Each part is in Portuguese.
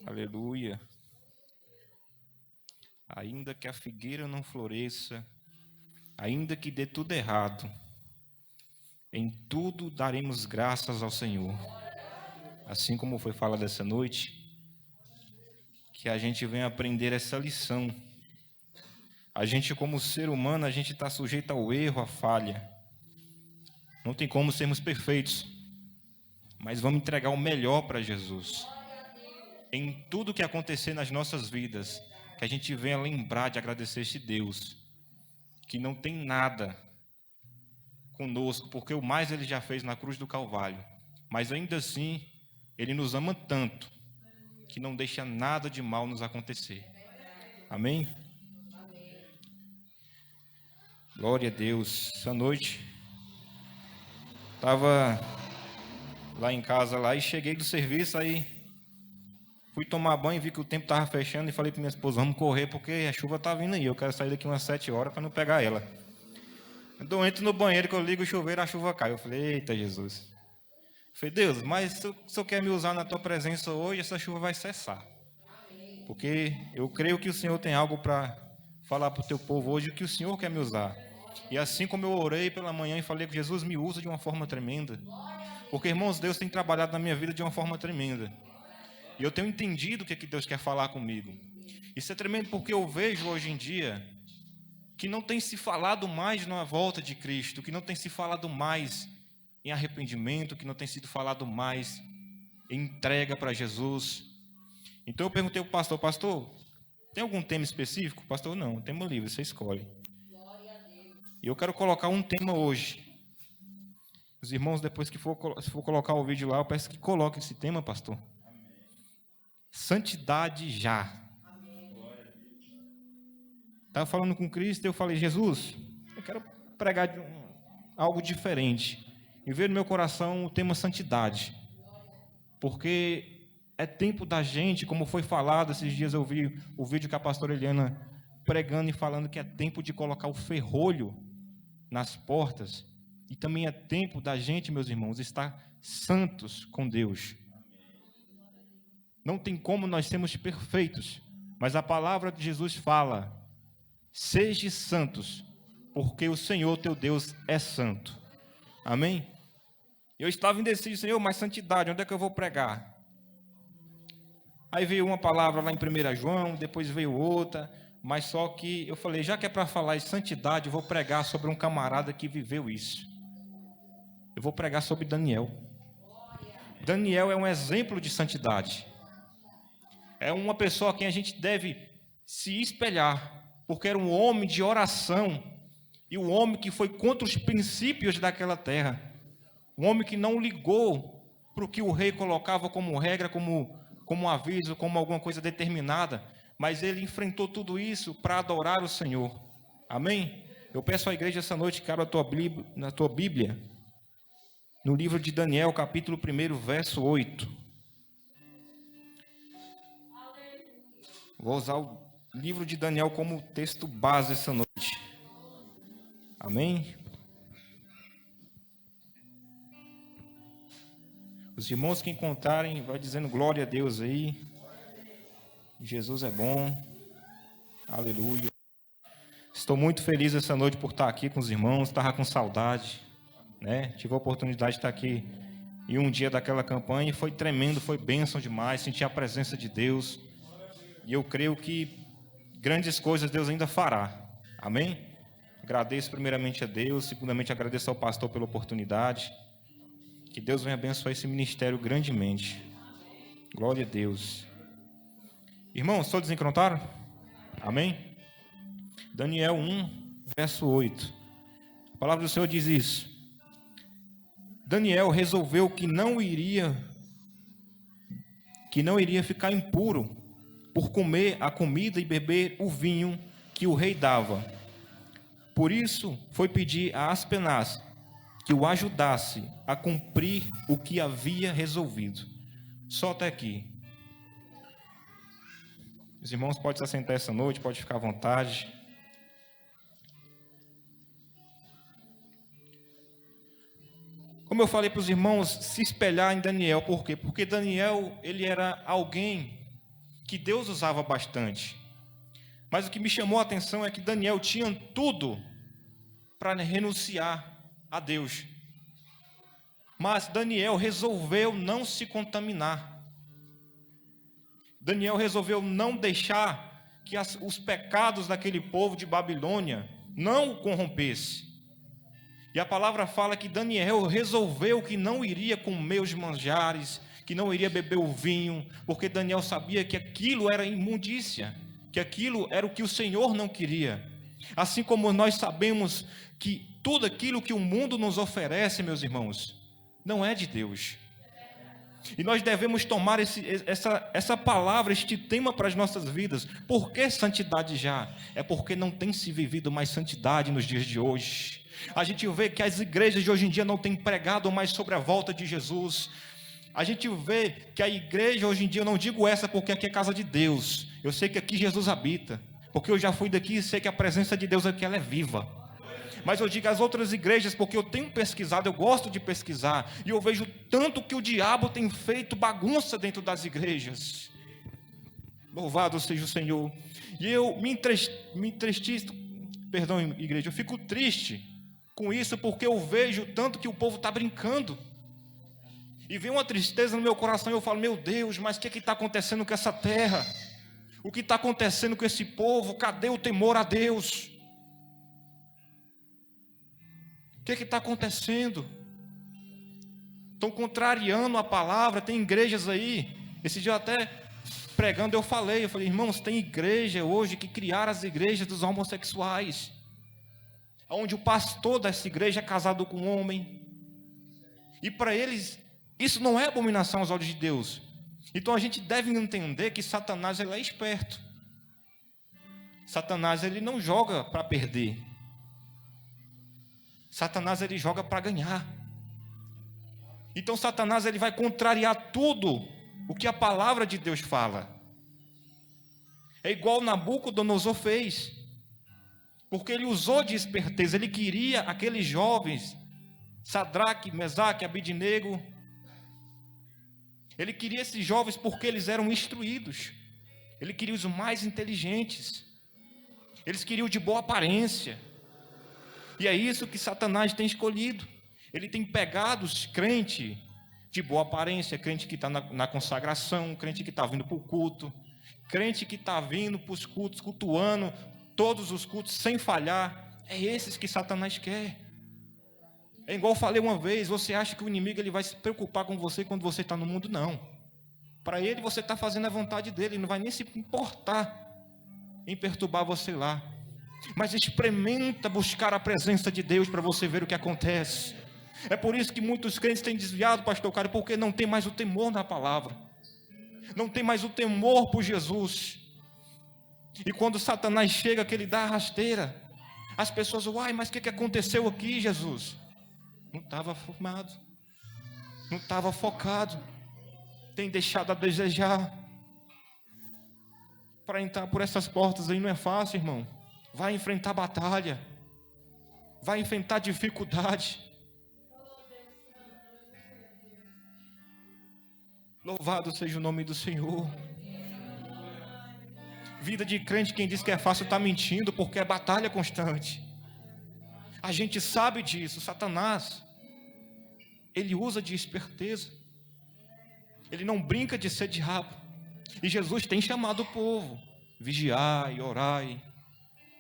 Aleluia. Ainda que a figueira não floresça, ainda que dê tudo errado, em tudo daremos graças ao Senhor. Assim como foi falado essa noite, que a gente venha aprender essa lição. A gente, como ser humano, a gente está sujeito ao erro, à falha. Não tem como sermos perfeitos, mas vamos entregar o melhor para Jesus. Em tudo que acontecer nas nossas vidas, que a gente venha lembrar de agradecer este Deus, que não tem nada conosco, porque o mais Ele já fez na cruz do Calvário. Mas ainda assim, Ele nos ama tanto, que não deixa nada de mal nos acontecer. Amém? Glória a Deus. Essa noite, estava lá em casa lá e cheguei do serviço, aí fui tomar banho, vi que o tempo estava fechando e falei para minha esposa, vamos correr porque a chuva está vindo aí, eu quero sair daqui umas 7 horas para não pegar ela. Eu entro no banheiro, que eu ligo o chuveiro, a chuva cai. Eu falei, eita Jesus. Eu falei, Deus, mas se o Senhor quer me usar na tua presença hoje, essa chuva vai cessar. Porque eu creio que o Senhor tem algo para falar para o teu povo hoje, que o Senhor quer me usar. E assim como eu orei pela manhã e falei que Jesus me usa de uma forma tremenda. Porque, irmãos, Deus tem trabalhado na minha vida de uma forma tremenda. E eu tenho entendido o que Deus quer falar comigo. Isso é tremendo porque eu vejo hoje em dia que não tem se falado mais na volta de Cristo, que não tem se falado mais em arrependimento, que não tem sido falado mais em entrega para Jesus. Então eu perguntei para o pastor, tem algum tema específico? Pastor, não, tema livre, você escolhe. E eu quero colocar um tema hoje. Os irmãos, depois que for colocar o vídeo lá, eu peço que coloque esse tema, pastor. Santidade já. Estava falando com Cristo e eu falei, Jesus, eu quero pregar algo diferente. E veio no meu coração o tema santidade. Porque é tempo da gente, como foi falado, esses dias eu vi o vídeo que a pastora Eliana pregando e falando que é tempo de colocar o ferrolho nas portas. E também é tempo da gente, meus irmãos, estar santos com Deus. Não tem como nós sermos perfeitos, mas a palavra de Jesus fala, sejam santos, porque o Senhor teu Deus é santo. Amém? Eu estava indeciso, Senhor, mas santidade, onde é que eu vou pregar? Aí veio uma palavra lá em 1 João, depois veio outra, mas só que eu falei, já que é para falar em santidade, eu vou pregar sobre um camarada que viveu isso. Eu vou pregar sobre Daniel. Daniel é um exemplo de santidade. É uma pessoa a quem a gente deve se espelhar, porque era um homem de oração, e um homem que foi contra os princípios daquela terra. Um homem que não ligou para o que o rei colocava como regra, como aviso, como alguma coisa determinada, mas ele enfrentou tudo isso para adorar o Senhor. Amém? Eu peço à igreja essa noite que abra na tua Bíblia, no livro de Daniel, capítulo 1, verso 8. Vou usar o livro de Daniel como texto base essa noite. Amém? Os irmãos que encontrarem, vai dizendo glória a Deus aí. Jesus é bom. Aleluia. Estou muito feliz essa noite por estar aqui com os irmãos. Estava com saudade, né? Tive a oportunidade de estar aqui em um dia daquela campanha e foi tremendo, foi bênção demais. Senti a presença de Deus. E eu creio que grandes coisas Deus ainda fará. Amém? Agradeço primeiramente a Deus, segundamente agradeço ao pastor pela oportunidade. Que Deus venha abençoar esse ministério grandemente. Glória a Deus. Irmãos, todos encontraram? Amém? Daniel 1, verso 8. A palavra do Senhor diz isso. Daniel resolveu que não iria ficar impuro por comer a comida e beber o vinho que o rei dava. Por isso, foi pedir a Aspenaz que o ajudasse a cumprir o que havia resolvido. Só até aqui. Os irmãos podem se assentar essa noite, pode ficar à vontade. Como eu falei para os irmãos, se espelhar em Daniel. Por quê? Porque Daniel, ele era alguém que Deus usava bastante. Mas o que me chamou a atenção é que Daniel tinha tudo para renunciar a Deus. Mas Daniel resolveu não se contaminar. Daniel resolveu não deixar que os pecados daquele povo de Babilônia não o corrompesse. E a palavra fala que Daniel resolveu que não iria comer os manjares, que não iria beber o vinho, porque Daniel sabia que aquilo era imundícia, que aquilo era o que o Senhor não queria. Assim como nós sabemos que tudo aquilo que o mundo nos oferece, meus irmãos, não é de Deus. E nós devemos tomar essa palavra, este tema para as nossas vidas. Por que santidade já? É porque não tem se vivido mais santidade nos dias de hoje. A gente vê que as igrejas de hoje em dia não têm pregado mais sobre a volta de Jesus. A gente vê que a igreja hoje em dia, eu não digo essa porque aqui é casa de Deus. Eu sei que aqui Jesus habita. Porque eu já fui daqui e sei que a presença de Deus aqui ela é viva. Mas eu digo as outras igrejas porque eu tenho pesquisado, eu gosto de pesquisar, e eu vejo tanto que o diabo tem feito bagunça dentro das igrejas. Louvado seja o Senhor. E eu me entristeço, perdão, igreja, eu fico triste com isso porque eu vejo tanto que o povo está brincando. E vem uma tristeza no meu coração e eu falo, meu Deus, mas o que está acontecendo com essa terra? O que está acontecendo com esse povo? Cadê o temor a Deus? O que está acontecendo? Estão contrariando a palavra. Tem igrejas aí. Esse dia até pregando eu falei, irmãos, tem igreja hoje que criaram as igrejas dos homossexuais, onde o pastor dessa igreja é casado com um homem. E para eles, isso não é abominação aos olhos de Deus. Então a gente deve entender que Satanás ele é esperto. Satanás ele não joga para perder. Satanás ele joga para ganhar. Então Satanás ele vai contrariar tudo o que a palavra de Deus fala. É igual Nabucodonosor fez. Porque ele usou de esperteza, ele queria aqueles jovens, Sadraque, Mesaque, Abidnego. Ele queria esses jovens porque eles eram instruídos. Ele queria os mais inteligentes. Eles queriam de boa aparência. E é isso que Satanás tem escolhido. Ele tem pegado os crentes de boa aparência, crente que está na consagração, crente que está vindo para o culto, crente que está vindo para os cultos, cultuando todos os cultos sem falhar. É esses que Satanás quer. É igual eu falei uma vez, você acha que o inimigo ele vai se preocupar com você quando você está no mundo? Não. Para ele você está fazendo a vontade dele, ele não vai nem se importar em perturbar você lá. Mas experimenta buscar a presença de Deus para você ver o que acontece. É por isso que muitos crentes têm desviado, pastor Cário, porque não tem mais o temor na palavra. Não tem mais o temor por Jesus. E quando Satanás chega, que ele dá a rasteira, as pessoas, uai, mas o que aconteceu aqui, Jesus? Não estava formado, não estava focado, tem deixado a desejar. Para entrar por essas portas aí não é fácil, irmão. Vai enfrentar batalha, vai enfrentar dificuldade. Louvado seja o nome do Senhor. Vida de crente, quem diz que é fácil está mentindo, porque é batalha constante. A gente sabe disso. Satanás, ele usa de esperteza. Ele não brinca de ser diabo. E Jesus tem chamado o povo: vigiai, orai,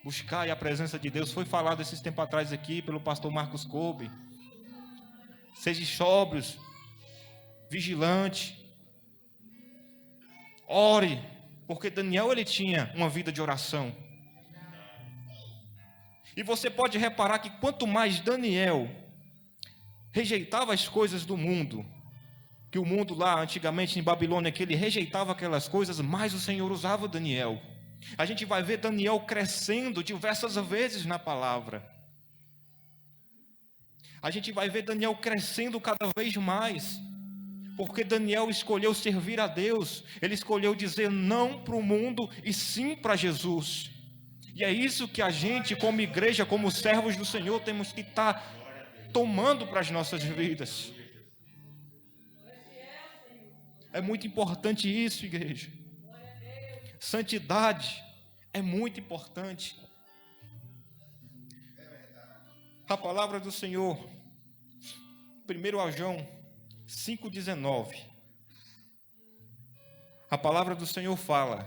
buscai a presença de Deus. Foi falado esses tempos atrás aqui pelo pastor Marcos Coube. Sejam sóbrios, vigilante, ore, porque Daniel ele tinha uma vida de oração. E você pode reparar que quanto mais Daniel rejeitava as coisas do mundo, que o mundo lá antigamente em Babilônia, que ele rejeitava aquelas coisas, mais o Senhor usava Daniel. A gente vai ver Daniel crescendo diversas vezes na palavra. A gente vai ver Daniel crescendo cada vez mais, porque Daniel escolheu servir a Deus. Ele escolheu dizer não para o mundo e sim para Jesus. E é isso que a gente, como igreja, como servos do Senhor, temos que estar tomando para as nossas vidas. É muito importante isso, igreja. Santidade é muito importante. A palavra do Senhor, 1 João 5,19. A palavra do Senhor fala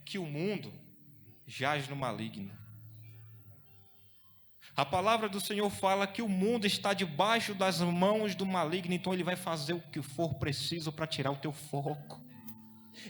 que o mundo jaz no maligno. A palavra do Senhor fala que o mundo está debaixo das mãos do maligno, então ele vai fazer o que for preciso para tirar o teu foco.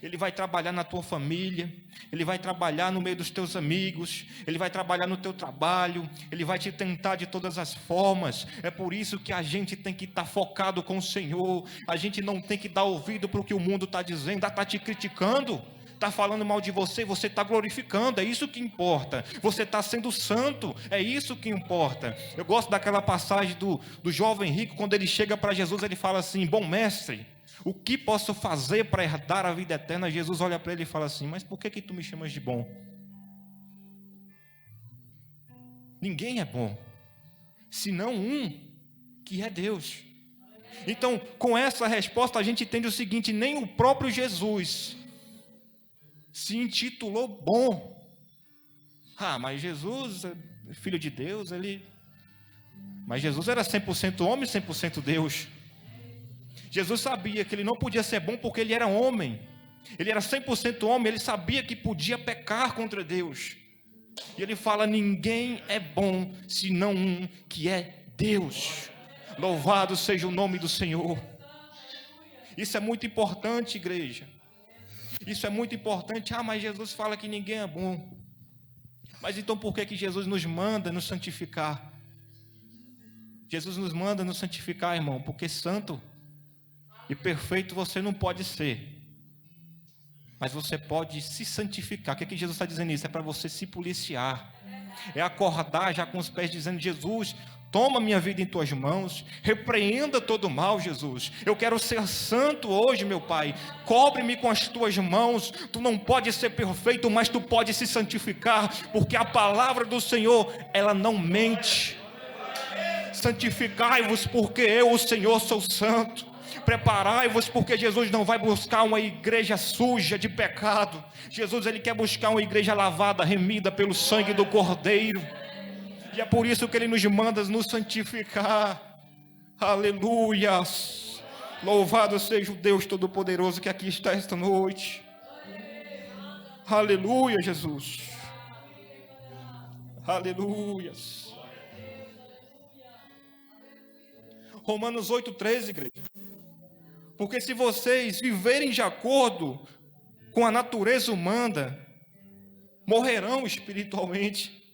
Ele vai trabalhar na tua família, ele vai trabalhar no meio dos teus amigos, ele vai trabalhar no teu trabalho, ele vai te tentar de todas as formas. É por isso que a gente tem que estar focado com o Senhor, a gente não tem que dar ouvido para o que o mundo está dizendo, está te criticando, está falando mal de você, você está glorificando, é isso que importa. Você está sendo santo, é isso que importa. Eu gosto daquela passagem do jovem rico, quando ele chega para Jesus, ele fala assim: bom mestre, o que posso fazer para herdar a vida eterna? Jesus olha para ele e fala assim: mas por que tu me chamas de bom? Ninguém é bom, senão um, que é Deus. Então, com essa resposta, a gente entende o seguinte: nem o próprio Jesus se intitulou bom. Mas Jesus, filho de Deus, mas Jesus era 100% homem, 100% Deus. Jesus sabia que ele não podia ser bom porque ele era homem. Ele era 100% homem, ele sabia que podia pecar contra Deus. E ele fala: ninguém é bom senão um, que é Deus. Louvado seja o nome do Senhor. Isso é muito importante, igreja. Isso é muito importante. Mas Jesus fala que ninguém é bom. Mas então por que Jesus nos manda nos santificar? Jesus nos manda nos santificar, irmão, porque santo e perfeito você não pode ser, mas você pode se santificar. O que Jesus está dizendo isso? É para você se policiar, é acordar já com os pés dizendo: Jesus, toma minha vida em tuas mãos, repreenda todo o mal, Jesus. Eu quero ser santo hoje, meu Pai. Cobre-me com as tuas mãos. Tu não pode ser perfeito, mas tu pode se santificar, porque a palavra do Senhor, ela não mente. Santificai-vos, porque eu, o Senhor, sou santo. Preparai-vos, porque Jesus não vai buscar uma igreja suja de pecado. Jesus, ele quer buscar uma igreja lavada, remida pelo sangue do Cordeiro. E é por isso que ele nos manda nos santificar. Aleluias. Louvado seja o Deus Todo-Poderoso que aqui está esta noite. Aleluia, Jesus. Aleluias. Romanos 8,13, igreja. Porque se vocês viverem de acordo com a natureza humana, morrerão espiritualmente.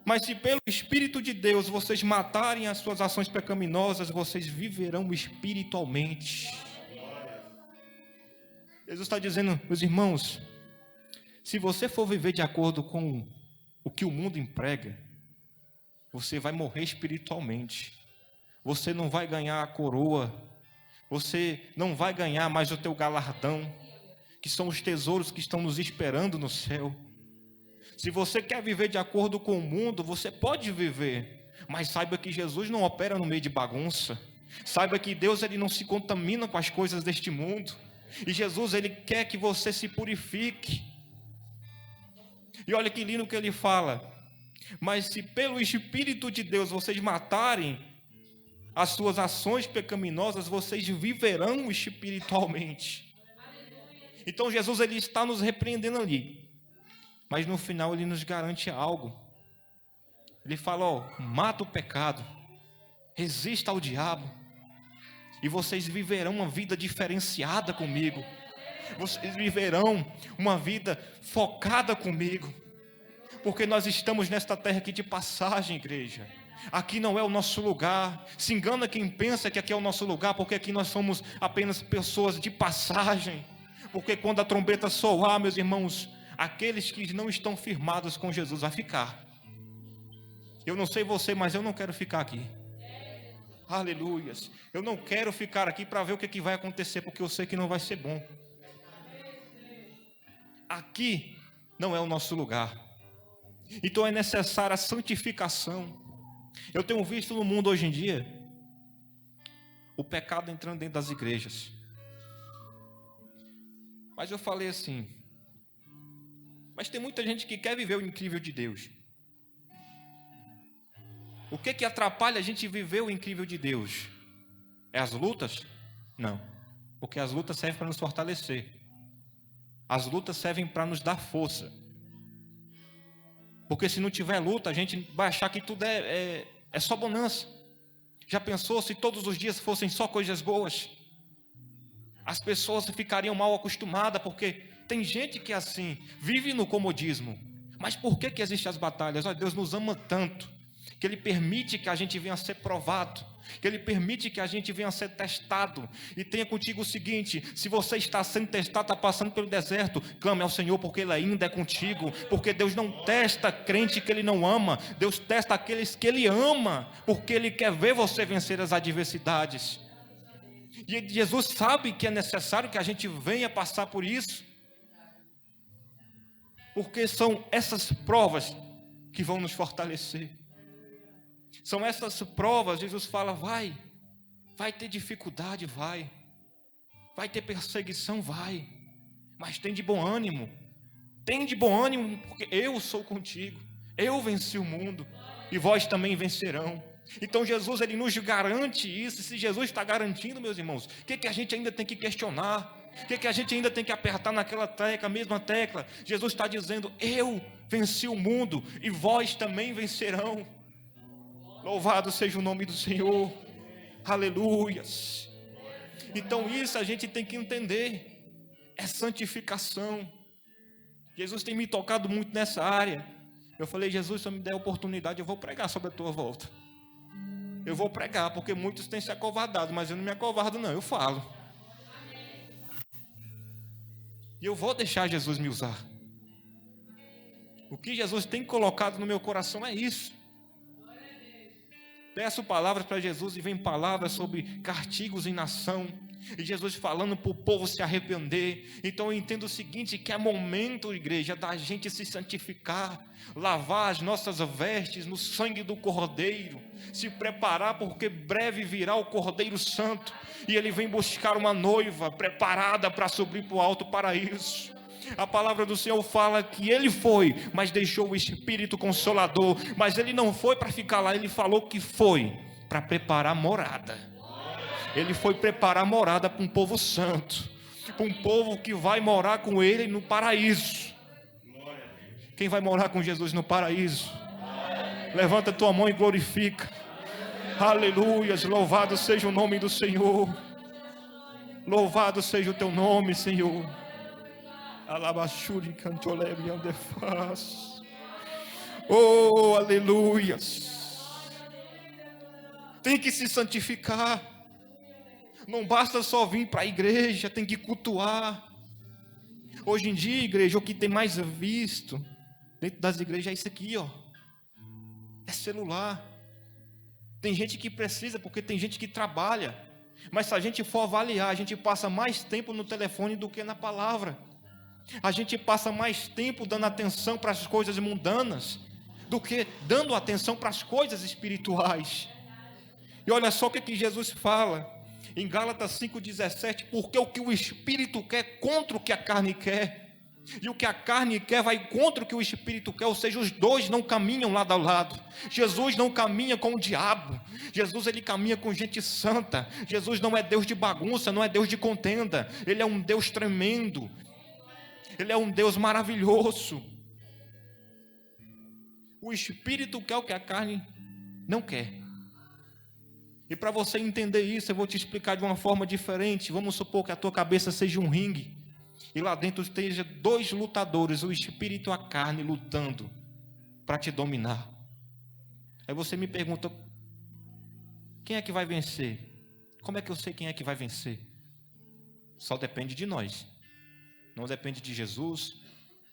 Mas se pelo Espírito de Deus vocês matarem as suas ações pecaminosas, vocês viverão espiritualmente. Jesus está dizendo: meus irmãos, se você for viver de acordo com o que o mundo emprega, você vai morrer espiritualmente. Você não vai ganhar a coroa, você não vai ganhar mais o teu galardão, que são os tesouros que estão nos esperando no céu. Se você quer viver de acordo com o mundo, você pode viver, mas saiba que Jesus não opera no meio de bagunça. Saiba que Deus, ele não se contamina com as coisas deste mundo. E Jesus, ele quer que você se purifique. E olha que lindo que ele fala: mas se pelo Espírito de Deus vocês matarem as suas ações pecaminosas, vocês viverão espiritualmente. Então Jesus, ele está nos repreendendo ali, mas no final ele nos garante algo. Ele fala: mata o pecado, resista ao diabo, e vocês viverão uma vida diferenciada comigo. Vocês viverão uma vida focada comigo, porque nós estamos nesta terra aqui de passagem, igreja. Aqui não é o nosso lugar. Se engana quem pensa que aqui é o nosso lugar, porque aqui nós somos apenas pessoas de passagem. Porque quando a trombeta soar, meus irmãos, aqueles que não estão firmados com Jesus vão ficar. Eu não sei você, mas eu não quero ficar aqui. Aleluias. Eu não quero ficar aqui para ver o que vai acontecer, porque eu sei que não vai ser bom. Aqui não é o nosso lugar. Então é necessária a santificação. Eu tenho visto no mundo hoje em dia o pecado entrando dentro das igrejas. Mas eu falei assim, mas tem muita gente que quer viver o incrível de Deus. O que atrapalha a gente viver o incrível de Deus? É as lutas? Não, porque as lutas servem para nos fortalecer. As lutas servem para nos dar força. Porque se não tiver luta, a gente vai achar que tudo é só bonança. Já pensou se todos os dias fossem só coisas boas? As pessoas ficariam mal acostumadas, porque tem gente que assim, vive no comodismo. Mas por que existem as batalhas? Olha, Deus nos ama tanto, que Ele permite que a gente venha a ser provado, que Ele permite que a gente venha a ser testado. E tenha contigo o seguinte: se você está sendo testado, está passando pelo deserto, clame ao Senhor, porque Ele ainda é contigo. Porque Deus não testa crente que Ele não ama, Deus testa aqueles que Ele ama, porque Ele quer ver você vencer as adversidades. E Jesus sabe que é necessário que a gente venha passar por isso, porque são essas provas que vão nos fortalecer. São essas provas. Jesus fala, vai ter dificuldade, vai ter perseguição, mas tem de bom ânimo, porque eu sou contigo, eu venci o mundo, e vós também vencerão. Então Jesus, Ele nos garante isso. E se Jesus está garantindo, meus irmãos, o que a gente ainda tem que questionar? O que a gente ainda tem que apertar naquela tecla, a mesma tecla? Jesus está dizendo, eu venci o mundo, e vós também vencerão. Louvado seja o nome do Senhor, aleluias. Então isso a gente tem que entender, é santificação. Jesus tem me tocado muito nessa área. Eu falei, Jesus, se eu me der a oportunidade, eu vou pregar sobre a tua volta. Eu vou pregar, porque muitos têm se acovardado, mas eu não me acovardo não, eu falo. E eu vou deixar Jesus me usar. O que Jesus tem colocado no meu coração é isso. Peço palavras para Jesus e vem palavras sobre castigos em nação. E Jesus falando para o povo se arrepender. Então eu entendo o seguinte, que é momento, igreja, da gente se santificar, lavar as nossas vestes no sangue do Cordeiro, se preparar, porque breve virá o Cordeiro Santo, e Ele vem buscar uma noiva preparada para subir para o alto paraíso. A palavra do Senhor fala que Ele foi, mas deixou o Espírito Consolador. Mas Ele não foi para ficar lá, Ele falou que foi para preparar morada. Ele foi preparar morada para um povo santo, para um povo que vai morar com Ele no paraíso. Quem vai morar com Jesus no paraíso? Levanta tua mão e glorifica. Aleluias, louvado seja o nome do Senhor. Louvado seja o teu nome, Senhor. Alabachuri cantolebe andefaz. Oh, aleluias. Tem que se santificar. Não basta só vir para a igreja, tem que cultuar. Hoje em dia, igreja, o que tem mais visto dentro das igrejas é isso aqui, ó. É celular. Tem gente que precisa, porque tem gente que trabalha. Mas se a gente for avaliar, a gente passa mais tempo no telefone do que na palavra. A gente passa mais tempo dando atenção para as coisas mundanas do que dando atenção para as coisas espirituais. E olha só o que Jesus fala em Gálatas 5,17, porque o que o Espírito quer contra o que a carne quer, e o que a carne quer vai contra o que o Espírito quer, ou seja, os dois não caminham lado a lado. Jesus não caminha com o diabo, Jesus ele caminha com gente santa. Jesus não é Deus de bagunça, não é Deus de contenda, Ele é um Deus tremendo, Ele é um Deus maravilhoso. O Espírito quer o que a carne não quer. E para você entender isso, eu vou te explicar de uma forma diferente. Vamos supor que a tua cabeça seja um ringue, e lá dentro esteja dois lutadores, o Espírito e a carne, lutando para te dominar. Aí você me pergunta, quem é que vai vencer? Como é que eu sei quem é que vai vencer? Só depende de nós. Não depende de Jesus,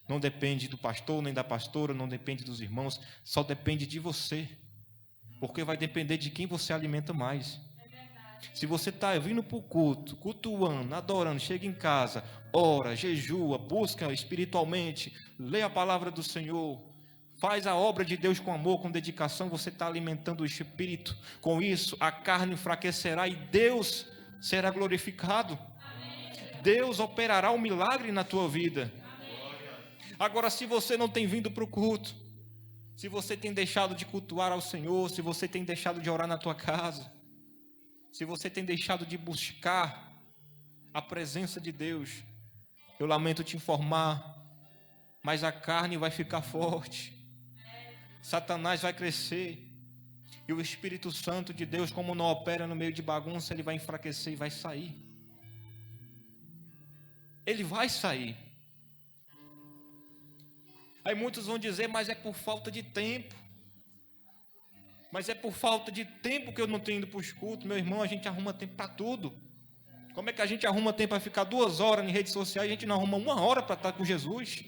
não depende do pastor, nem da pastora, não depende dos irmãos, só depende de você, porque vai depender de quem você alimenta mais. Se você está vindo para o culto, cultuando, adorando, chega em casa, ora, jejua, busca espiritualmente, lê a palavra do Senhor, faz a obra de Deus com amor, com dedicação, você está alimentando o Espírito. Com isso, a carne enfraquecerá e Deus será glorificado. Deus operará um milagre na tua vida. Agora, se você não tem vindo para o culto, se você tem deixado de cultuar ao Senhor, se você tem deixado de orar na tua casa, se você tem deixado de buscar a presença de Deus, eu lamento te informar, mas a carne vai ficar forte, Satanás vai crescer, e o Espírito Santo de Deus, como não opera no meio de bagunça, ele vai enfraquecer e vai sair. Ele vai sair. Aí muitos vão dizer, mas é por falta de tempo. Mas é por falta de tempo que eu não tenho ido para os cultos. Meu irmão, a gente arruma tempo para tudo. Como é que a gente arruma tempo para ficar 2 horas em redes sociais e a gente não arruma 1 hora para estar com Jesus?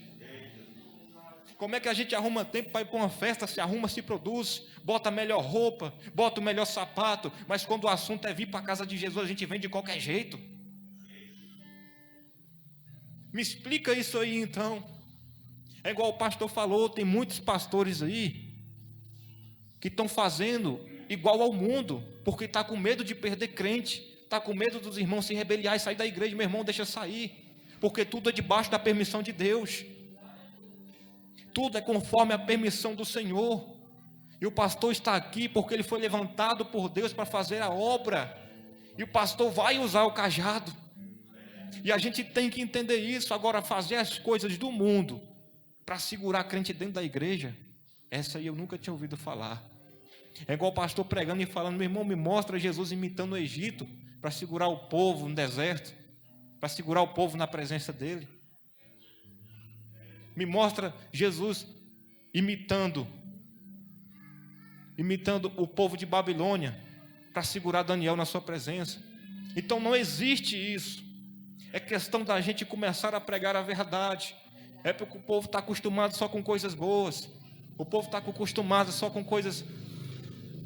Como é que a gente arruma tempo para ir para uma festa, se arruma, se produz, bota a melhor roupa, bota o melhor sapato, mas quando o assunto é vir para a casa de Jesus, a gente vem de qualquer jeito? Me explica isso aí então. É igual o pastor falou, tem muitos pastores aí que estão fazendo igual ao mundo, porque está com medo de perder crente, está com medo dos irmãos se rebeliar e sair da igreja. Meu irmão, deixa sair, porque tudo é debaixo da permissão de Deus, tudo é conforme a permissão do Senhor, e o pastor está aqui porque ele foi levantado por Deus para fazer a obra, e o pastor vai usar o cajado, e a gente tem que entender isso. Agora, fazer as coisas do mundo para segurar crente dentro da igreja, essa aí eu nunca tinha ouvido falar. É igual o pastor pregando e falando, meu irmão, me mostra Jesus imitando o Egito, para segurar o povo no deserto, para segurar o povo na presença dele. Me mostra Jesus imitando o povo de Babilônia, para segurar Daniel na sua presença. Então não existe isso. É questão da gente começar a pregar a verdade. É porque o povo está acostumado só com coisas boas. O povo está acostumado só com coisas,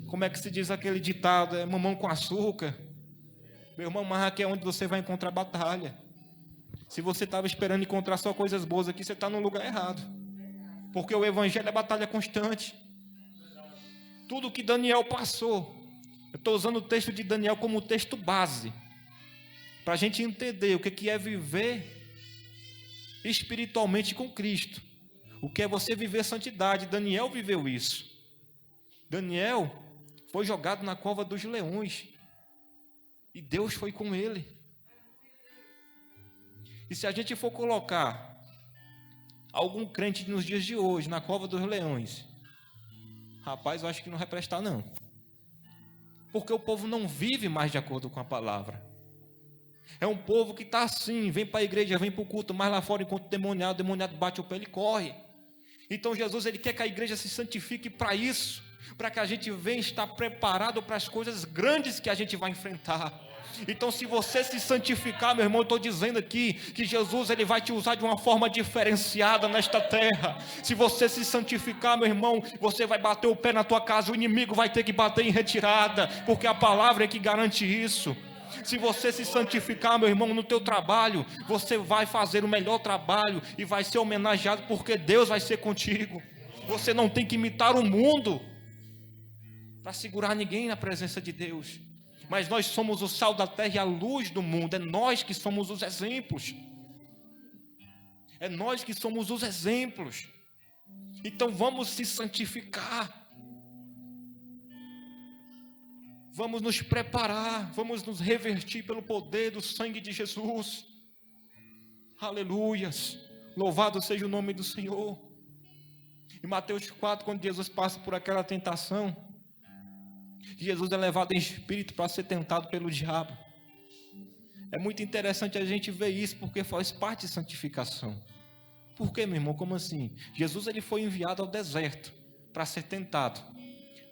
como é que se diz aquele ditado? É mamão com açúcar. Meu irmão, mas aqui é onde você vai encontrar batalha. Se você estava esperando encontrar só coisas boas aqui, você está no lugar errado. Porque o evangelho é batalha constante. Tudo que Daniel passou, eu estou usando o texto de Daniel como texto base, para a gente entender o que é viver espiritualmente com Cristo, o que é você viver santidade. Daniel viveu isso. Daniel foi jogado na cova dos leões, e Deus foi com ele. E se a gente for colocar algum crente nos dias de hoje na cova dos leões, rapaz, eu acho que não vai prestar não, porque o povo não vive mais de acordo com a palavra. É um povo que está assim, vem para a igreja, vem para o culto, mas lá fora encontra o demoniado bate o pé, ele corre. Então Jesus, ele quer que a igreja se santifique para isso, para que a gente venha estar preparado para as coisas grandes que a gente vai enfrentar. Então, se você se santificar, meu irmão, eu estou dizendo aqui que Jesus, ele vai te usar de uma forma diferenciada nesta terra. Se você se santificar, meu irmão, você vai bater o pé na tua casa, o inimigo vai ter que bater em retirada, porque a palavra é que garante isso. Se você se santificar, meu irmão, no teu trabalho, você vai fazer o melhor trabalho e vai ser homenageado, porque Deus vai ser contigo. Você não tem que imitar o mundo para segurar ninguém na presença de Deus. Mas nós somos o sal da terra e a luz do mundo. É nós que somos os exemplos. É nós que somos os exemplos. Então vamos se santificar. Vamos nos preparar. Vamos nos revertir pelo poder do sangue de Jesus. Aleluias. Louvado seja o nome do Senhor. Em Mateus 4, quando Jesus passa por aquela tentação, Jesus é levado em espírito para ser tentado pelo diabo. É muito interessante a gente ver isso, porque faz parte de santificação. Por quê, meu irmão? Como assim? Jesus, ele foi enviado ao deserto para ser tentado.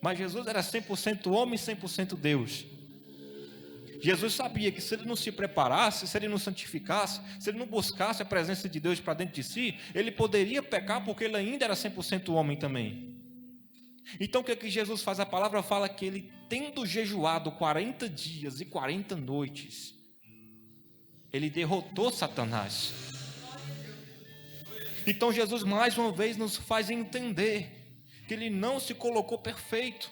Mas Jesus era 100% homem e 100% Deus. Jesus sabia que se ele não se preparasse, se ele não santificasse, se ele não buscasse a presença de Deus para dentro de si, ele poderia pecar, porque ele ainda era 100% homem também. Então o que é que Jesus faz? A palavra fala que ele, tendo jejuado 40 dias e 40 noites, ele derrotou Satanás. Então Jesus mais uma vez nos faz entender que ele não se colocou perfeito,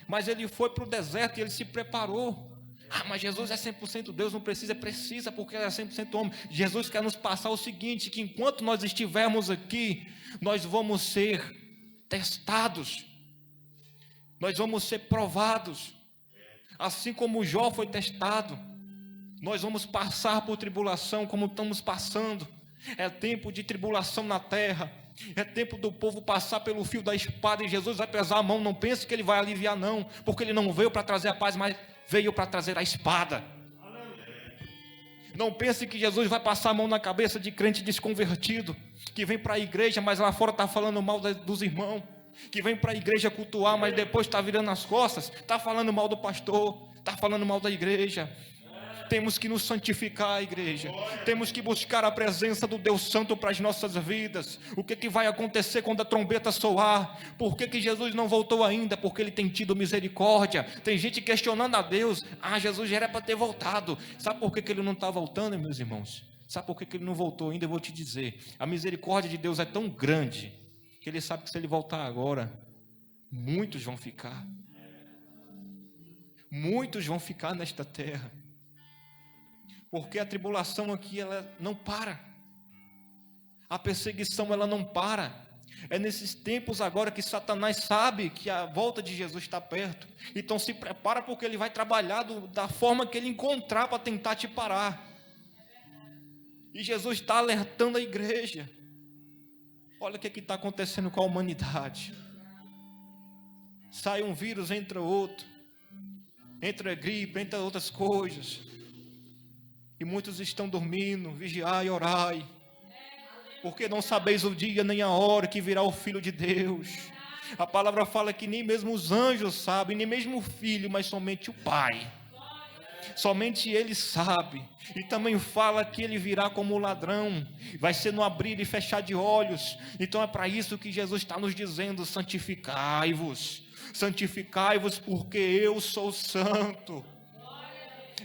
mas ele foi para o deserto e ele se preparou. Ah, mas Jesus é 100% Deus, não precisa, precisa porque ele é 100% homem. Jesus quer nos passar o seguinte, que enquanto nós estivermos aqui, nós vamos ser testados, nós vamos ser provados, assim como Jó foi testado, nós vamos passar por tribulação como estamos passando. É tempo de tribulação na terra, é tempo do povo passar pelo fio da espada, e Jesus vai pesar a mão. Não pense que ele vai aliviar, não, porque ele não veio para trazer a paz, mas veio para trazer a espada. Não pense que Jesus vai passar a mão na cabeça de crente desconvertido, que vem para a igreja, mas lá fora está falando mal dos irmãos, que vem para a igreja cultuar, mas depois está virando as costas, está falando mal do pastor, está falando mal da igreja. Temos que nos santificar, igreja. Temos que buscar a presença do Deus Santo para as nossas vidas. O que vai acontecer quando a trombeta soar? Por que Jesus não voltou ainda? Porque ele tem tido misericórdia. Tem gente questionando a Deus. Ah, Jesus já era para ter voltado. Sabe por que ele não está voltando, meus irmãos? Sabe por que ele não voltou ainda? Eu vou te dizer. A misericórdia de Deus é tão grande que ele sabe que se ele voltar agora, muitos vão ficar. Muitos vão ficar nesta terra. Porque a tribulação aqui, ela não para. A perseguição, ela não para. É nesses tempos agora que Satanás sabe que a volta de Jesus está perto. Então se prepara, porque ele vai trabalhar da forma que ele encontrar para tentar te parar. E Jesus está alertando a igreja. Olha o que está acontecendo com a humanidade. Sai um vírus, entra outro. Entra a gripe, entra outras coisas. E muitos estão dormindo. Vigiai e orai, porque não sabeis o dia nem a hora que virá o Filho de Deus. A palavra fala que nem mesmo os anjos sabem, nem mesmo o Filho, mas somente o Pai. Somente Ele sabe. E também fala que Ele virá como ladrão, vai ser no abrir e fechar de olhos. Então é para isso que Jesus está nos dizendo: santificai-vos, santificai-vos, porque eu sou santo.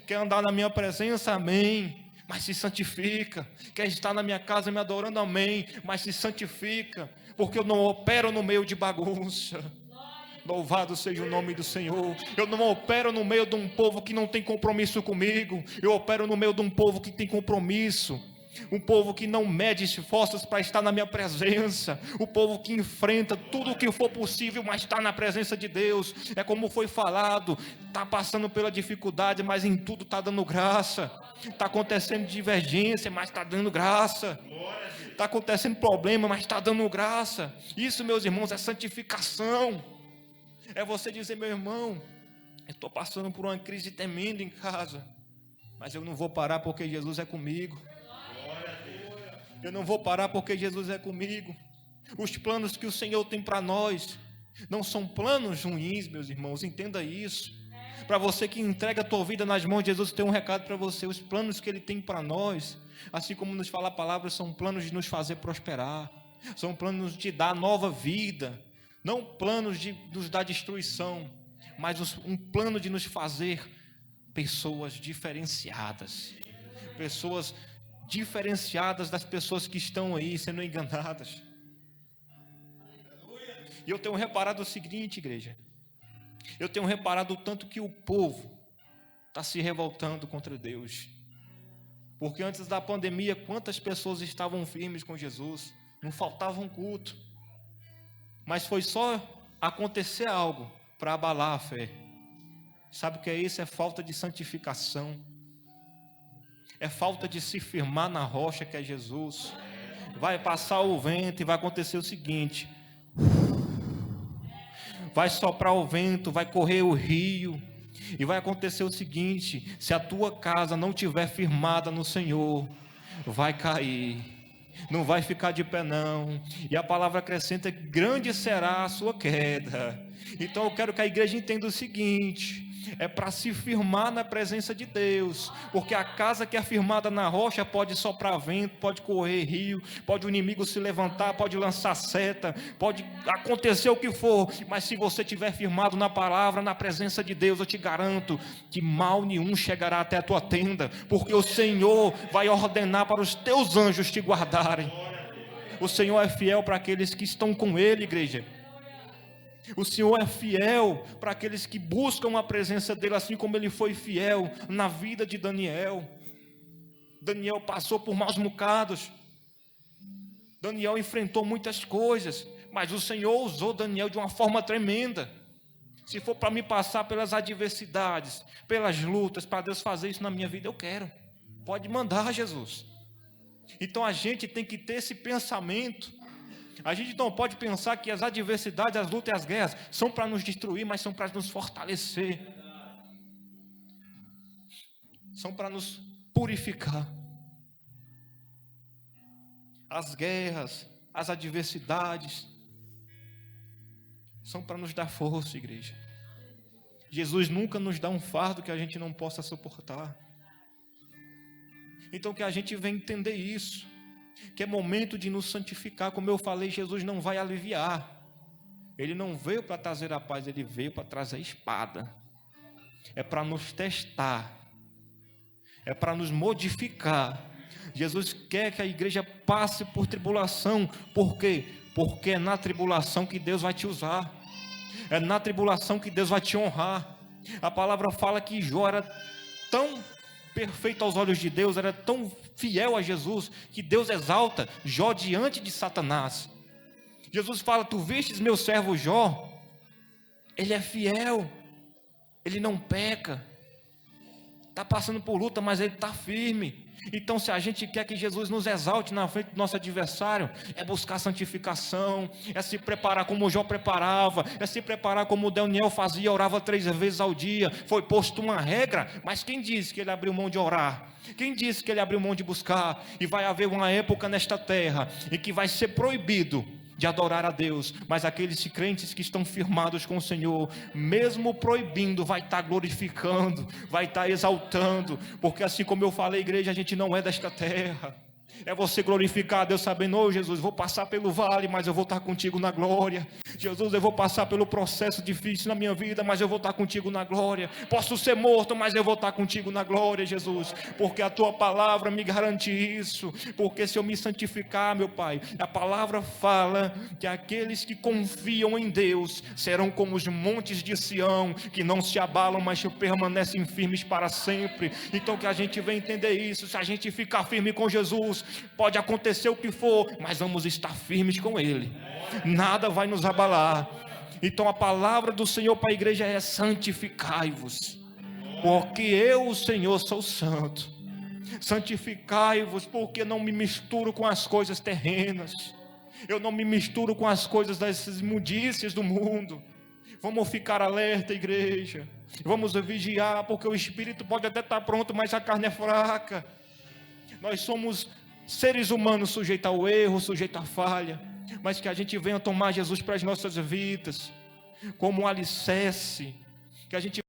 Quer andar na minha presença? Amém. Mas se santifica. Quer estar na minha casa me adorando? Amém. Mas se santifica, porque eu não opero no meio de bagunça. Louvado seja o nome do Senhor. Eu não opero no meio de um povo que não tem compromisso comigo. Eu opero no meio de um povo que tem compromisso. Um povo que não mede esforços para estar na minha presença. O povo que enfrenta tudo o que for possível, mas está na presença de Deus. É como foi falado, está passando pela dificuldade, mas em tudo está dando graça. Está acontecendo divergência, mas está dando graça. Está acontecendo problema, mas está dando graça. Isso, meus irmãos, é santificação. É você dizer: meu irmão, eu estou passando por uma crise tremenda em casa, mas eu não vou parar porque Jesus é comigo. Eu não vou parar porque Jesus é comigo. Os planos que o Senhor tem para nós não são planos ruins, meus irmãos, entenda isso. Para você que entrega a tua vida nas mãos de Jesus, tem um recado para você. Os planos que Ele tem para nós, assim como nos fala a palavra, são planos de nos fazer prosperar. São planos de dar nova vida. Não planos de nos dar destruição, mas um plano de nos fazer pessoas diferenciadas. Pessoas diferenciadas das pessoas que estão aí sendo enganadas. E eu tenho reparado o seguinte, igreja. Eu tenho reparado o tanto que o povo está se revoltando contra Deus. Porque antes da pandemia, quantas pessoas estavam firmes com Jesus? Não faltava um culto. Mas foi só acontecer algo para abalar a fé. Sabe o que é isso? É falta de santificação. É falta de se firmar na rocha que é Jesus. Vai passar o vento e vai acontecer o seguinte: vai soprar o vento, vai correr o rio, e vai acontecer o seguinte: se a tua casa não tiver firmada no Senhor, vai cair, não vai ficar de pé não. E a palavra acrescenta: grande será a sua queda. Então eu quero que a igreja entenda o seguinte: é para se firmar na presença de Deus, porque a casa que é firmada na rocha pode soprar vento, pode correr rio, pode o inimigo se levantar, pode lançar seta, pode acontecer o que for, mas se você estiver firmado na palavra, na presença de Deus, eu te garanto que mal nenhum chegará até a tua tenda, porque o Senhor vai ordenar para os teus anjos te guardarem. O Senhor é fiel para aqueles que estão com Ele, igreja. O Senhor é fiel para aqueles que buscam a presença dEle, assim como Ele foi fiel na vida de Daniel. Daniel passou por maus bocados. Daniel enfrentou muitas coisas, mas o Senhor usou Daniel de uma forma tremenda. Se for para me passar pelas adversidades, pelas lutas, para Deus fazer isso na minha vida, eu quero. Pode mandar, Jesus. Então a gente tem que ter esse pensamento. A gente não pode pensar que as adversidades, as lutas e as guerras são para nos destruir, mas são para nos fortalecer. São para nos purificar. As guerras, as adversidades são para nos dar força, igreja. Jesus nunca nos dá um fardo que a gente não possa suportar. Então que a gente venha entender isso, que é momento de nos santificar. Como eu falei, Jesus não vai aliviar. Ele não veio para trazer a paz, Ele veio para trazer a espada. É para nos testar, é para nos modificar. Jesus quer que a igreja passe por tribulação. Por quê? Porque é na tribulação que Deus vai te usar. É na tribulação que Deus vai te honrar. A palavra fala que Jó era tão perfeito aos olhos de Deus, era tão fiel a Jesus, que Deus exalta Jó diante de Satanás. Jesus fala: tu vistes meu servo Jó? Ele é fiel, ele não peca, está passando por luta, mas ele está firme. Então, se a gente quer que Jesus nos exalte na frente do nosso adversário, é buscar santificação, é se preparar como Jó preparava, é se preparar como Daniel fazia, orava 3 vezes ao dia. Foi posto uma regra, mas quem disse que ele abriu mão de orar? Quem disse que ele abriu mão de buscar? E vai haver uma época nesta terra em que vai ser proibido de adorar a Deus, mas aqueles crentes que estão firmados com o Senhor, mesmo proibindo, vai estar glorificando, vai estar exaltando, porque assim como eu falei, igreja, a gente não é desta terra. É você glorificar a Deus sabendo: oh Jesus, vou passar pelo vale, mas eu vou estar contigo na glória. Jesus, eu vou passar pelo processo difícil na minha vida, mas eu vou estar contigo na glória. Posso ser morto, mas eu vou estar contigo na glória, Jesus, porque a tua palavra me garante isso. Porque se eu me santificar, meu Pai, a palavra fala que aqueles que confiam em Deus serão como os montes de Sião, que não se abalam, mas permanecem firmes para sempre. Então que a gente venha entender isso. Se a gente ficar firme com Jesus, pode acontecer o que for, mas vamos estar firmes com Ele. Nada vai nos abalar. Então a palavra do Senhor para a igreja é: santificai-vos, porque eu, o Senhor, sou santo. Santificai-vos, porque não me misturo com as coisas terrenas. Eu não me misturo com as coisas das imundícias do mundo. Vamos ficar alerta, igreja. Vamos vigiar, porque o espírito pode até estar pronto, mas a carne é fraca. Nós somos seres humanos sujeitos ao erro, sujeitos à falha, mas que a gente venha tomar Jesus para as nossas vidas como um alicerce, que a gente,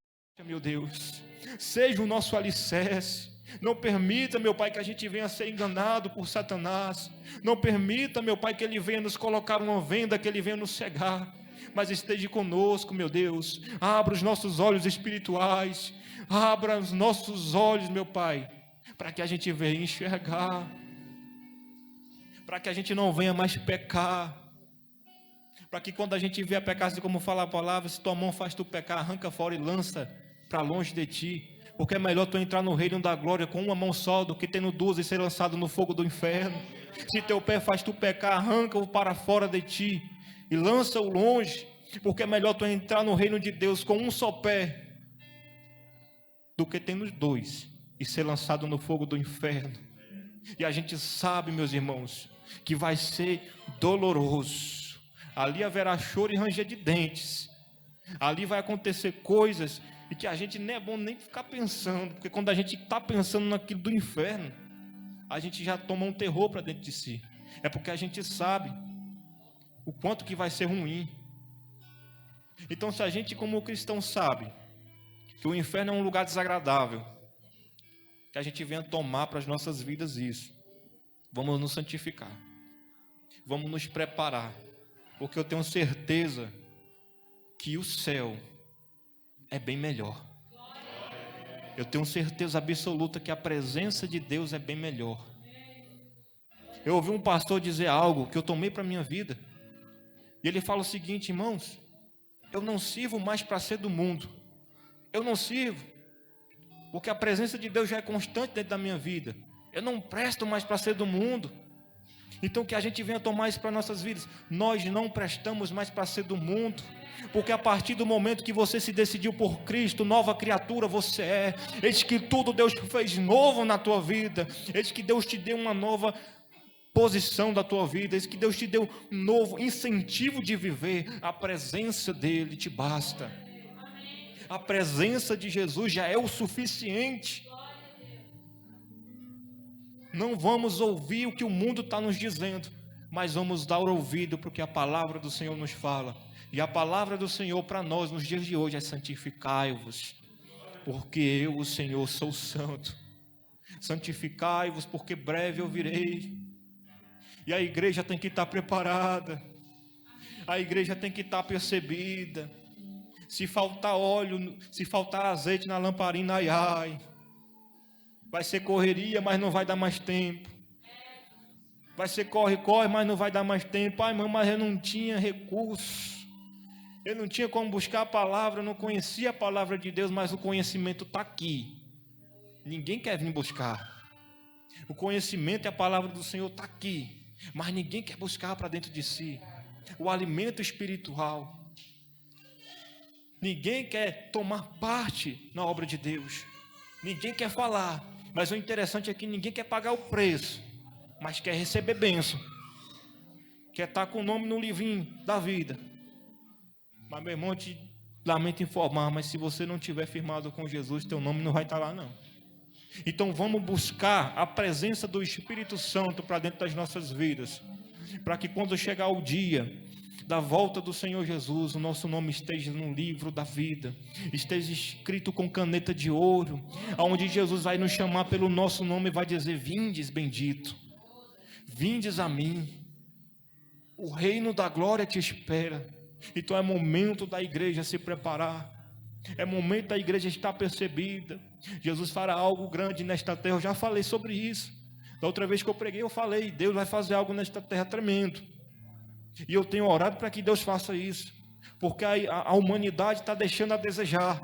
meu Deus, seja o nosso alicerce. Não permita, meu Pai, que a gente venha ser enganado por Satanás. Não permita, meu Pai, que ele venha nos colocar uma venda, que ele venha nos cegar, mas esteja conosco, meu Deus. Abra os nossos olhos espirituais, abra os nossos olhos, meu Pai, para que a gente venha enxergar, para que a gente não venha mais pecar, para que quando a gente vier pecar, assim como fala a palavra, se tua mão faz tu pecar, arranca fora e lança para longe de ti, porque é melhor tu entrar no reino da glória com uma mão só, do que tendo 2 e ser lançado no fogo do inferno. Se teu pé faz tu pecar, arranca-o para fora de ti e lança-o longe, porque é melhor tu entrar no reino de Deus com um só pé, do que tendo 2 e ser lançado no fogo do inferno. E a gente sabe, meus irmãos, que vai ser doloroso. Ali haverá choro e ranger de dentes. Ali vai acontecer coisas e que a gente nem é bom nem ficar pensando, porque quando a gente está pensando naquilo do inferno, a gente já toma um terror para dentro de si. É porque a gente sabe o quanto que vai ser ruim. Então, se a gente como cristão sabe que o inferno é um lugar desagradável, que a gente venha tomar para as nossas vidas isso. Vamos nos santificar, vamos nos preparar, porque eu tenho certeza que o céu é bem melhor. Eu tenho certeza absoluta que a presença de Deus é bem melhor. Eu ouvi um pastor dizer algo que eu tomei para a minha vida, e ele fala o seguinte: irmãos, Eu não sirvo mais para ser do mundo. Eu não sirvo, porque a presença de Deus já é constante dentro da minha vida. Eu não presto mais para ser do mundo. Então que a gente venha tomar isso para nossas vidas. Nós não prestamos mais para ser do mundo, porque a partir do momento que você se decidiu por Cristo, nova criatura você é. Eis que tudo Deus fez novo na tua vida. Eis que Deus te deu uma nova posição da tua vida. Eis que Deus te deu um novo incentivo de viver. A presença dele te basta. A presença de Jesus já é o suficiente. Não vamos ouvir o que o mundo está nos dizendo, mas vamos dar ouvido para o que a palavra do Senhor nos fala. E a palavra do Senhor para nós nos dias de hoje é: santificai-vos, porque eu, o Senhor, sou santo. Santificai-vos, porque breve eu virei. E a igreja tem que estar preparada. A igreja tem que estar percebida. Se faltar óleo, se faltar azeite na lamparina, ai, ai. Vai ser correria, mas não vai dar mais tempo. Vai ser corre, mas não vai dar mais tempo. Ai, mãe, mas eu não tinha recurso. Eu não tinha como buscar a palavra, eu não conhecia a palavra de Deus, mas o conhecimento está aqui. Ninguém quer vir buscar. O conhecimento e a palavra do Senhor está aqui, mas ninguém quer buscar para dentro de si. O alimento espiritual. Ninguém quer tomar parte na obra de Deus. Ninguém quer falar. Mas o interessante é que ninguém quer pagar o preço, mas quer receber bênção. Quer estar com o nome no livrinho da vida. Mas meu irmão, te lamento informar, mas se você não tiver firmado com Jesus, teu nome não vai estar lá não. Então vamos buscar a presença do Espírito Santo para dentro das nossas vidas, para que quando chegar o dia da volta do Senhor Jesus, o nosso nome esteja no livro da vida, esteja escrito com caneta de ouro, onde Jesus vai nos chamar pelo nosso nome e vai dizer: vindes bendito, vindes a mim, o reino da glória te espera. Então é momento da igreja se preparar, é momento da igreja estar percebida. Jesus fará algo grande nesta terra. Eu já falei sobre isso, da outra vez que eu preguei eu falei: Deus vai fazer algo nesta terra tremendo. E eu tenho orado para que Deus faça isso, porque a humanidade está deixando a desejar.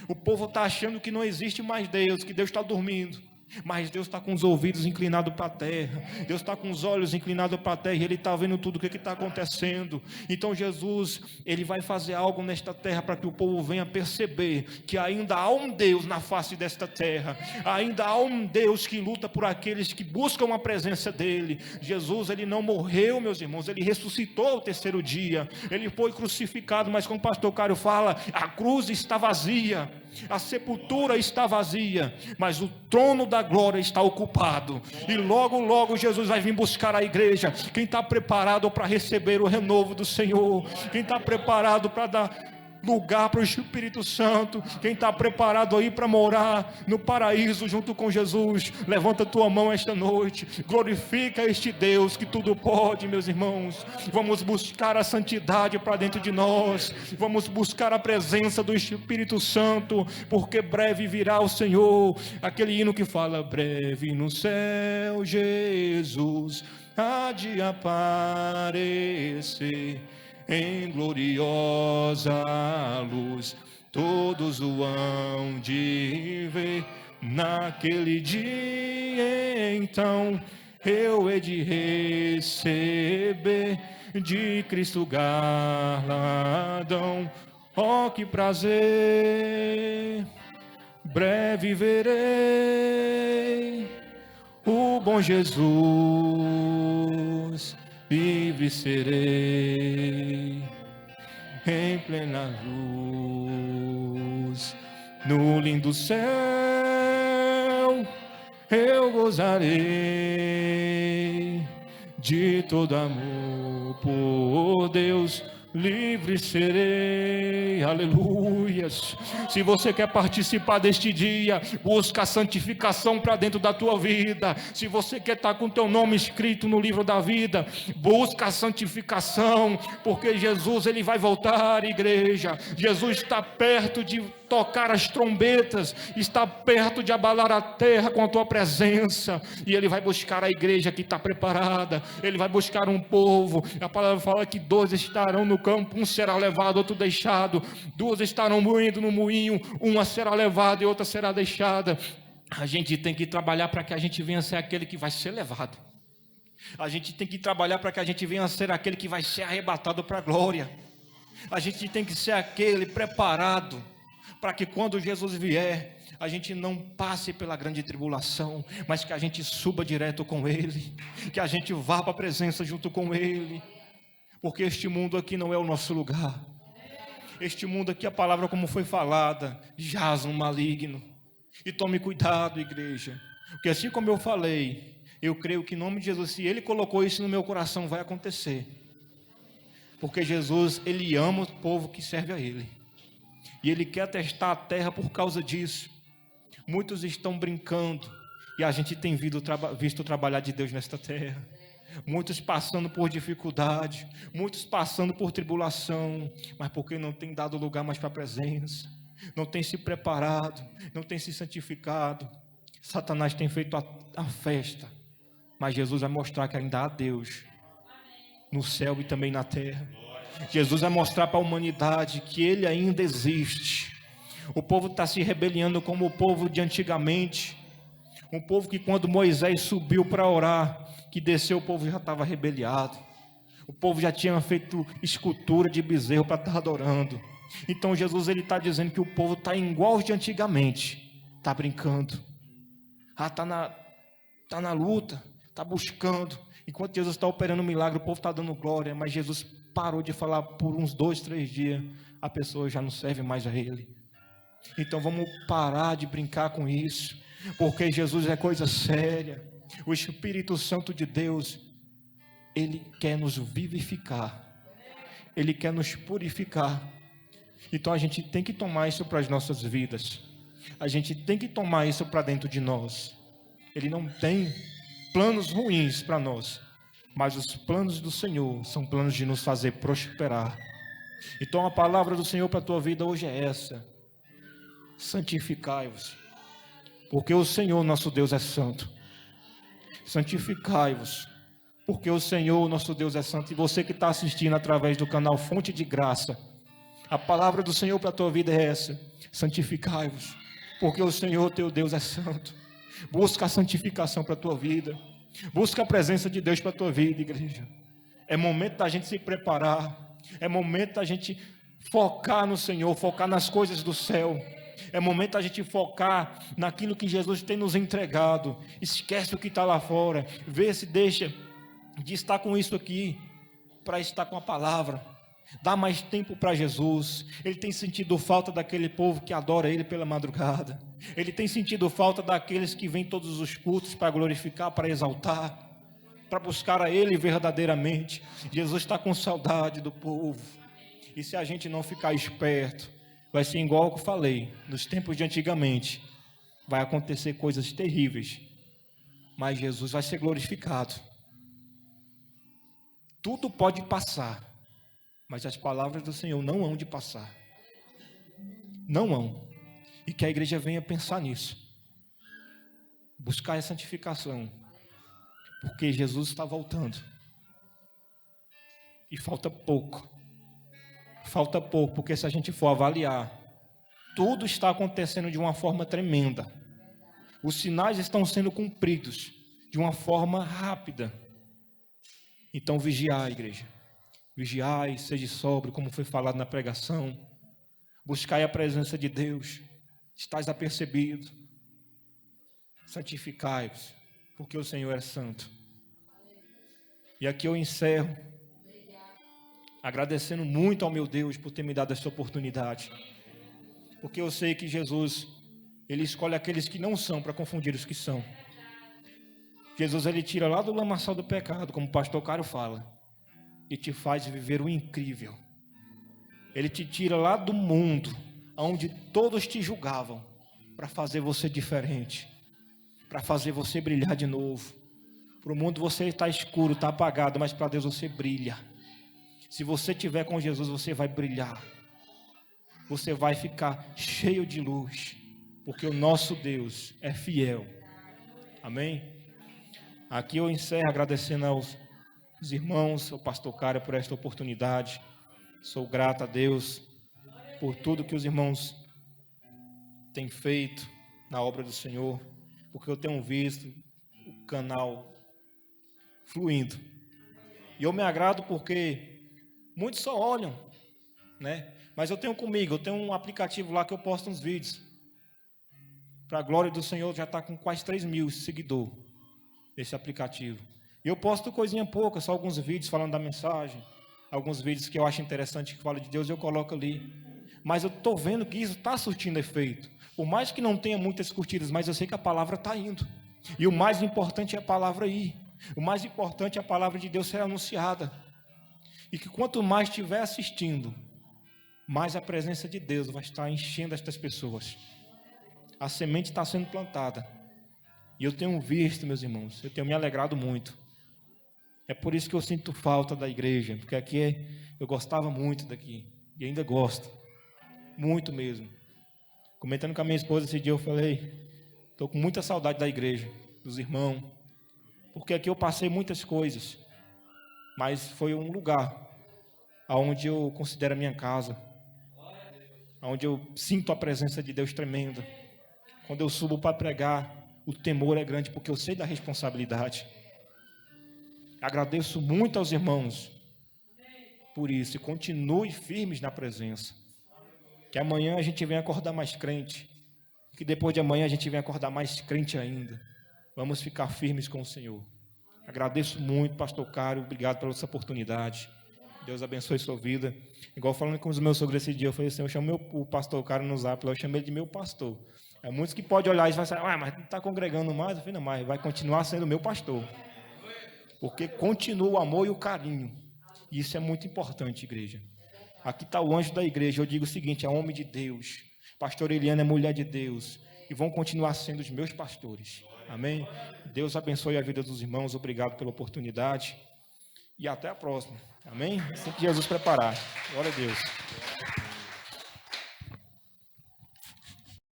O povo está achando que não existe mais Deus, que Deus está dormindo. Mas Deus está com os ouvidos inclinados para a terra. Deus está com os olhos inclinados para a terra. E Ele está vendo tudo o que está acontecendo. Então Jesus, Ele vai fazer algo nesta terra para que o povo venha perceber que ainda há um Deus na face desta terra. Ainda há um Deus que luta por aqueles que buscam a presença dEle. Jesus, Ele não morreu, meus irmãos. Ele ressuscitou ao terceiro dia. Ele foi crucificado, mas como o pastor Cário fala, a cruz está vazia. A sepultura está vazia, mas o trono da glória está ocupado. E logo, logo Jesus vai vir buscar a igreja. Quem está preparado para receber o renovo do Senhor? Quem está preparado para dar lugar para o Espírito Santo? Quem está preparado aí para morar no paraíso junto com Jesus? Levanta a tua mão esta noite. Glorifica este Deus que tudo pode, meus irmãos. Vamos buscar a santidade para dentro de nós. Vamos buscar a presença do Espírito Santo, porque breve virá o Senhor. Aquele hino que fala: breve no céu Jesus há de aparecer em gloriosa luz, todos o hão de ver. Naquele dia então eu hei de receber de Cristo galardão. Oh, que prazer! Breve verei o bom Jesus. Livre serei em plena luz, no lindo céu eu gozarei de todo amor por Deus. Livre serei, aleluias. Se você quer participar deste dia, busca a santificação para dentro da tua vida. Se você quer estar com o teu nome escrito no livro da vida, busca a santificação, porque Jesus, Ele vai voltar, igreja. Jesus está perto de tocar as trombetas, está perto de abalar a terra com a tua presença. E Ele vai buscar a igreja que está preparada, Ele vai buscar um povo. A palavra fala que 2 estarão no campo, um será levado, outro deixado. 2 estarão moendo no moinho, uma será levada e outra será deixada. A gente tem que trabalhar para que a gente venha a ser aquele que vai ser levado. A gente tem que trabalhar para que a gente venha a ser aquele que vai ser arrebatado para a glória. A gente tem que ser aquele preparado para que quando Jesus vier, a gente não passe pela grande tribulação, mas que a gente suba direto com Ele, que a gente vá para a presença junto com Ele, porque este mundo aqui não é o nosso lugar. Este mundo aqui, a palavra como foi falada, jaz um maligno. E tome cuidado, igreja, porque assim como eu falei, eu creio que em nome de Jesus, se Ele colocou isso no meu coração, vai acontecer. Porque Jesus, Ele ama o povo que serve a Ele. E Ele quer testar a terra por causa disso. Muitos estão brincando, e a gente tem visto o trabalhar de Deus nesta terra. Muitos passando por dificuldade, muitos passando por tribulação, mas porque não tem dado lugar mais para a presença, não tem se preparado, não tem se santificado. Satanás tem feito a festa, mas Jesus vai mostrar que ainda há Deus no céu e também na terra. Jesus vai mostrar para a humanidade que Ele ainda existe. O povo está se rebelando como o povo de antigamente. Um povo que quando Moisés subiu para orar, que desceu, o povo já estava rebeliado. O povo já tinha feito escultura de bezerro para estar adorando. Então Jesus, ele está dizendo que o povo está igual aos de antigamente. Está brincando. Está na luta, está buscando. Enquanto Jesus está operando um milagre, o povo está dando glória. Mas Jesus parou de falar por uns 2, 3 dias. A pessoa já não serve mais a Ele. Então vamos parar de brincar com isso, porque Jesus é coisa séria. O Espírito Santo de Deus, Ele quer nos vivificar, Ele quer nos purificar. Então a gente tem que tomar isso para as nossas vidas, a gente tem que tomar isso para dentro de nós. Ele não tem planos ruins para nós, mas os planos do Senhor são planos de nos fazer prosperar. Então a palavra do Senhor para a tua vida hoje é essa: santificai-vos, porque o Senhor nosso Deus é santo. Santificai-vos, porque o Senhor nosso Deus é santo. E você que está assistindo através do canal Fonte de Graça, a palavra do Senhor para a tua vida é essa: santificai-vos, porque o Senhor teu Deus é santo. Busca a santificação para a tua vida, busca a presença de Deus para a tua vida, igreja. É momento da gente se preparar, é momento da gente focar no Senhor, focar nas coisas do céu. É momento da gente focar naquilo que Jesus tem nos entregado. Esquece o que está lá fora, vê se deixa de estar com isso aqui para estar com a palavra. Dá mais tempo para Jesus. Ele tem sentido falta daquele povo que adora Ele pela madrugada. Ele tem sentido falta daqueles que vêm todos os cultos para glorificar, para exaltar, para buscar a Ele verdadeiramente. Jesus está com saudade do povo. E se a gente não ficar esperto, vai ser igual ao que eu falei, nos tempos de antigamente. Vai acontecer coisas terríveis, mas Jesus vai ser glorificado. Tudo pode passar, mas as palavras do Senhor não hão de passar. Não hão. E que a igreja venha pensar nisso. Buscar a santificação. Porque Jesus está voltando. E falta pouco. Falta pouco, porque se a gente for avaliar, tudo está acontecendo de uma forma tremenda. Os sinais estão sendo cumpridos de uma forma rápida. Então vigiai, igreja. Vigiai, seja sóbrio, como foi falado na pregação. Buscai a presença de Deus. Estais apercebido. Santificai-vos, porque o Senhor é santo. E aqui eu encerro, agradecendo muito ao meu Deus por ter me dado essa oportunidade. Porque eu sei que Jesus, Ele escolhe aqueles que não são para confundir os que são. Jesus, Ele tira lá do lamaçal do pecado, como o pastor Cário fala, e te faz viver o incrível. Ele te tira lá do mundo, onde todos te julgavam, para fazer você diferente, para fazer você brilhar de novo. Para o mundo você está escuro, está apagado, mas para Deus você brilha. Se você estiver com Jesus, você vai brilhar. você vai ficar cheio de luz, porque o nosso Deus é fiel. Amém? Aqui eu encerro agradecendo aos irmãos, ao pastor Cário por esta oportunidade. Sou grato a Deus por tudo que os irmãos têm feito na obra do Senhor, porque eu tenho visto o canal fluindo. E eu me agrado porque muitos só olham, né? Mas eu tenho um aplicativo lá que eu posto uns vídeos. Para a glória do Senhor, já está com quase 3.000 seguidores nesse aplicativo. E eu posto coisinha pouca, só alguns vídeos falando da mensagem, alguns vídeos que eu acho interessante que falam de Deus, eu coloco ali. Mas eu estou vendo que isso está surtindo efeito. Por mais que não tenha muitas curtidas, mas eu sei que a palavra está indo. E o mais importante é a palavra ir. O mais importante é a palavra de Deus ser anunciada. E que quanto mais estiver assistindo, mais a presença de Deus vai estar enchendo estas pessoas. A semente está sendo plantada. E eu tenho visto, meus irmãos, eu tenho me alegrado muito. É por isso que eu sinto falta da igreja, porque aqui eu gostava muito daqui, e ainda gosto, muito mesmo. Comentando com a minha esposa esse dia, eu falei, estou com muita saudade da igreja, dos irmãos, porque aqui eu passei muitas coisas, mas foi um lugar onde eu considero a minha casa, onde eu sinto a presença de Deus tremenda. Quando eu subo para pregar, o temor é grande, porque eu sei da responsabilidade. Agradeço muito aos irmãos por isso, e continue firmes na presença. Que amanhã a gente venha acordar mais crente, que depois de amanhã a gente venha acordar mais crente ainda. Vamos ficar firmes com o Senhor. Agradeço muito, pastor Cário, obrigado pela essa oportunidade. Deus abençoe sua vida. Igual falando com os meus sogros esse dia, eu falei assim, eu chamo o pastor Cário no zap, eu chamei ele de meu pastor. É muitos que podem olhar e vai falar, mas não está congregando mais? Eu falei, não, mas vai continuar sendo meu pastor. Porque continua o amor e o carinho. E isso é muito importante, igreja. Aqui está o anjo da igreja. Eu digo o seguinte, é homem de Deus. Pastor Eliana é mulher de Deus. E vão continuar sendo os meus pastores. Amém? Deus abençoe a vida dos irmãos. Obrigado pela oportunidade. E até a próxima. Amém? Assim que Jesus preparar. Glória a Deus.